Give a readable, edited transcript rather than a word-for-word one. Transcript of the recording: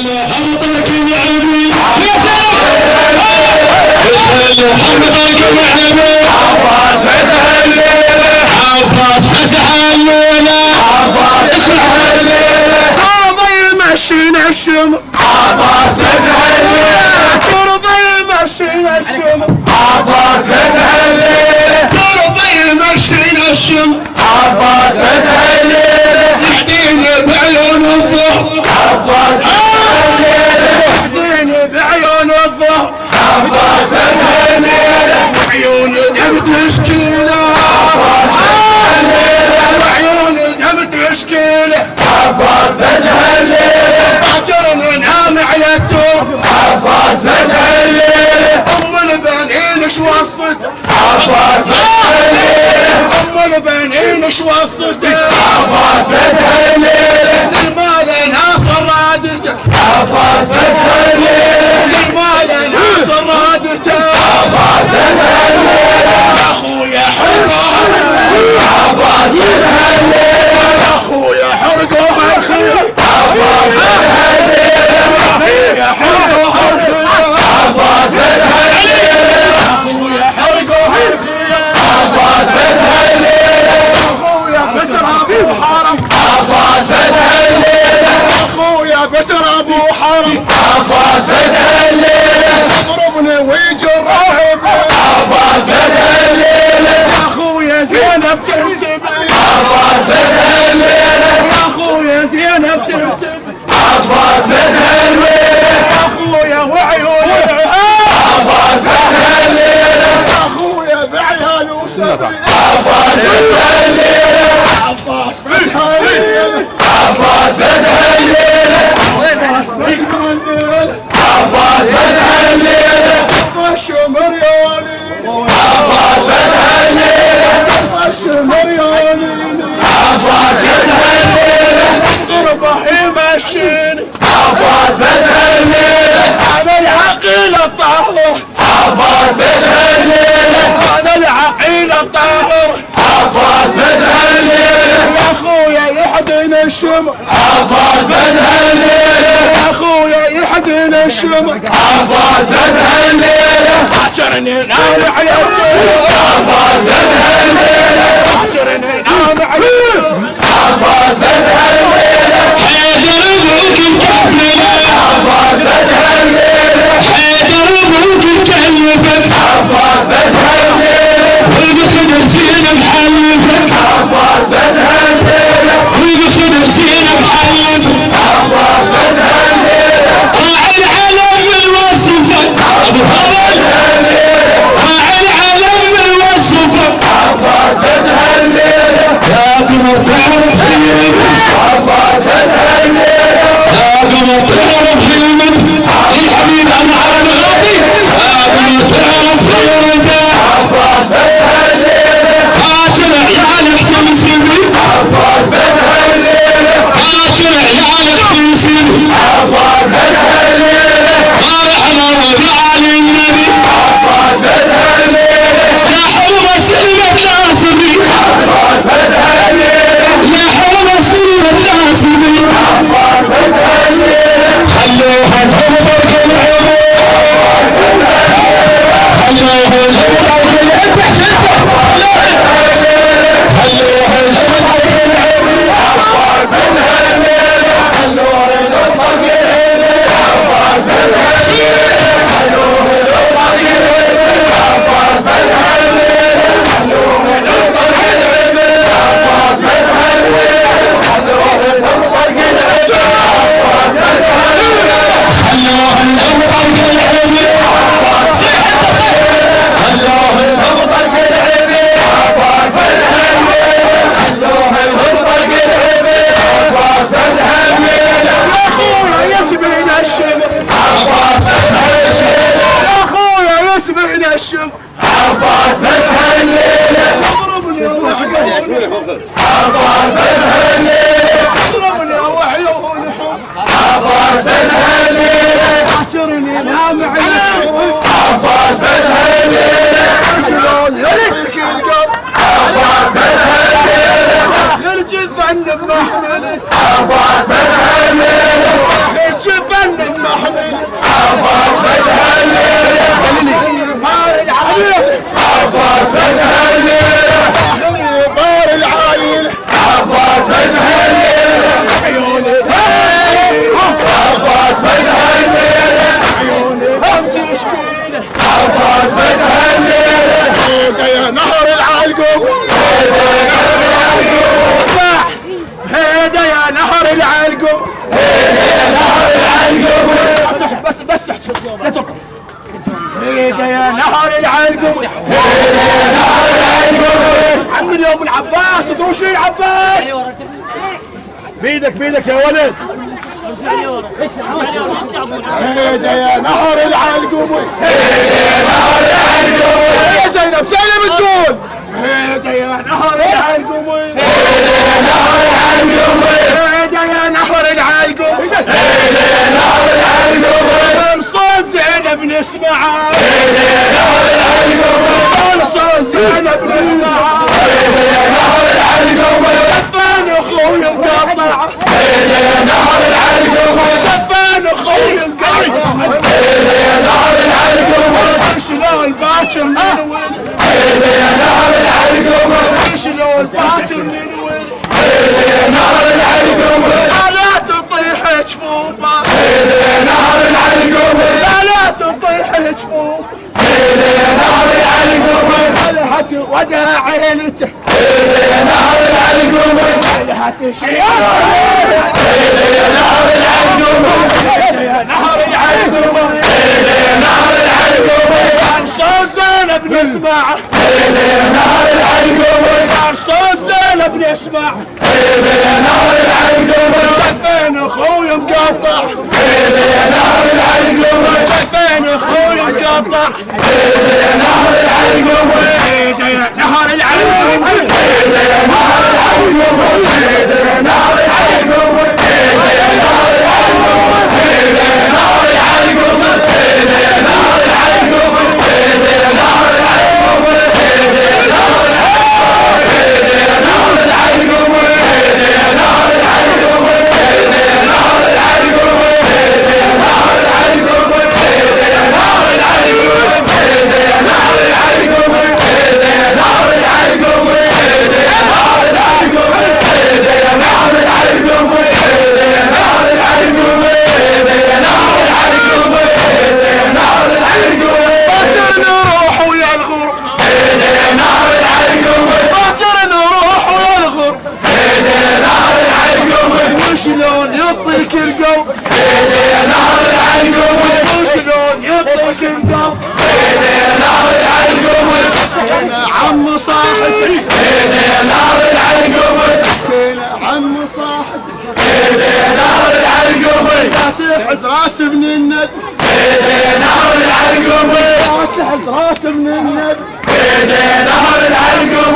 هبطك معبي يا سلام هبطك معبي عباس مسح الليلة عباس مسح الليلة عباس مسح الليلة ترضى يمشينا الشمر عباس مسح الليلة ترضى يمشينا الشمر عباس مسح الليلة ترضى يمشينا الشمر عباس مسح الليلة يحدينا بعيون الظهر عباس مسح الليلة يحدينا بعيون الظهر عباس مسح الليلة وعيون الدم تشكيله وعيون الدم تشكيله عباس مسح الليلة باكر ننام على الترب عباس مسح الليلة ام البنين ايش وصته عباس مسح الليلة ام البنين ايش وصته عباس مسح الليلة للمال ناصر رادته عباس مسح الليلة للمال ناصر رادته عباس مسح الليلة يا اخويا حرقوها عباس مسح الليلة يا اخويا حرقوها الخير عباس مسح الليلة يا حرقوها الخير عباس مسح الليلة يا اخويا حرقوها الخير عباس مسح الليلة يا اخويا بتر ابو حرم عباس مسح الليلة يا اخويا بتر ابو حرم عباس مسح الليلة اضربني ويجرحني عباس مسح الليلة يا اخويا زينب ترسبني عباس مسح الليلة يا اخويا زينب ترسبني عباس مسح الليلة يا اخويا وعيون عباس مسح الليلة يا اخويا بعيال وسبي عباس مسح الليلة عباس مسح الليلة عباس مسح الليلة عباس مسح الليلة عباس مسح الليلة الشمر يا وليدي عباس مسح الليلة الشمر يا وليدي عباس مسح الليلة ضربه يمشيني عباس مسح الليلة انا العقيل الطاهر عباس مسح الليلة انا العقيل الطاهر عباس مسح الليلة يا اخويا يحضن الشمر عباس مسح الليلة يا اخويا يحضن الشمر عباس مسح الليلة باكرني نام على عباس مسح الليلة باكرني نام على عباس مسح الليلة حيدر ابوك مكفلة عباس مسح الليلة حيدر ابوك مكلفك عباس مسح الليلة وبخدر سينا محلفك عباس مسح الليلة وبخدر سينا محلفك عباس مسح الليلة راعي العلم من وصفك ابو هرم راعي العلم من لا تركب. هيدا يا نهر العلقم، عم اليوم العباس، تدرون شو العباس؟ بيدك يا ولد. هيدا يا نهر العلقم، يا زينب تقول هيدا يا نهر العلقم، هيدا يا نهر العلقم، صوت زينب نسمعه، صوت زينب نسمعه، شفان اخوي مقطع، شفان اخوي مقطع، شلون باكر من وين، شلون باكر من وين، لا تطيح جفوفه، لا تطيح جفوفه، خلها تودع عيلته، خلها تشيل يا نهر العلقم، يا نهر العلقم، كان صوت زينب نسمعه، يا نهر العلقم، كان صوت زينب نسمعه، يا نهر العلقم، شفين اخوي مقطع، يا نهر العلقم، شفين اخوي مقطع، يا نهر العلقم، يا نهر العلقم، يا نهر العلقم، يا نهر العلقم، يا نهر العلقم، يا نهر العلقم، يا نهر العلقم، يا نهر العلقم، يا نهر شلون يعطيك القلب، يا نهر العلقم، شلون يعطيك القلب، يا نهر العلقم، مسكينة عم صاحبي، يا نهر العلقم، مسكينة عم صاحبي، يا نهر العلقم، لا تحز راس ابن النبي، يا نهر العلقم، لا تحز راس ابن النبي، يا نهر العلقم،